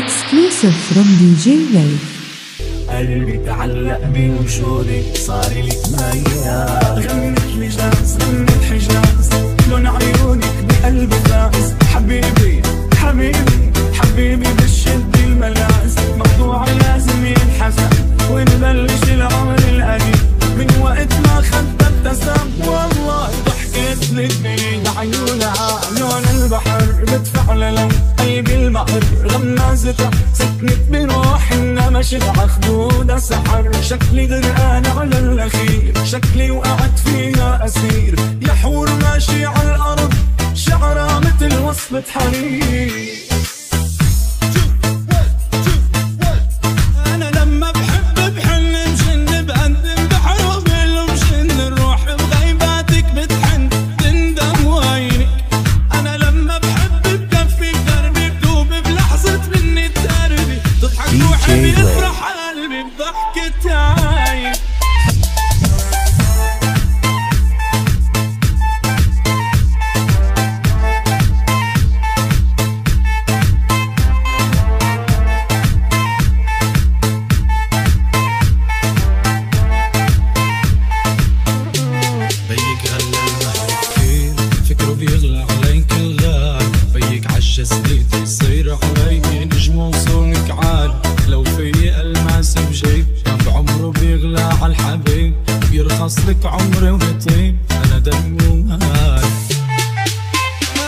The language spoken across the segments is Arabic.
Exclusive from DJ Live. قلبي تعلق بوجودك صار لك ميال، غنت لجاز غنت حجاز، لون عيونك بقلبي فاز. حبيبي حبيبي حبيبي بالشد الملاز، موضوع لازم ينحسن ونبلش العمر القديم من وقت ما خدت ابتسم. والله ضحكت لك بعيد عيونها لون البحر بتفعل لو قلبي المقر غمازتها سكنت بروح انما شبع خدودها سحر. شكلي غرقان على الاخير، شكلي وقعت فيها اسير، يا حور ماشي على الارض شعرها مثل وصفة حرير. يفرح قلبي بضحكة عين. بيك غلى المهر كتير، فكره بيغلى عليك الغال، بيك عالجسد يصير علي نجم وصونك عال. لو في الماس بجيب بعمره بيغلى عالحبيب، بيرخص لك عمري ويطيب انا دمي ومهال.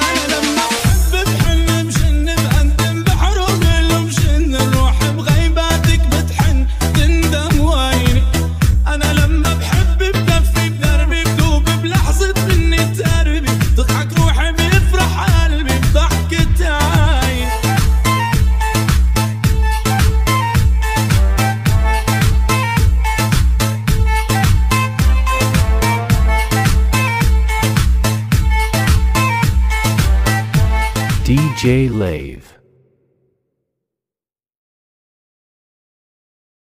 انا لما بحب بحن مشن بقدم بحر وبقله مشن الروح بغيباتك بتحن تندم وعيني. انا لما بحب بكفي بدربي بدوب بلحظة مني تقربي، تضحك روحي بيفرح قلبي بضحكة عين. DJ Live.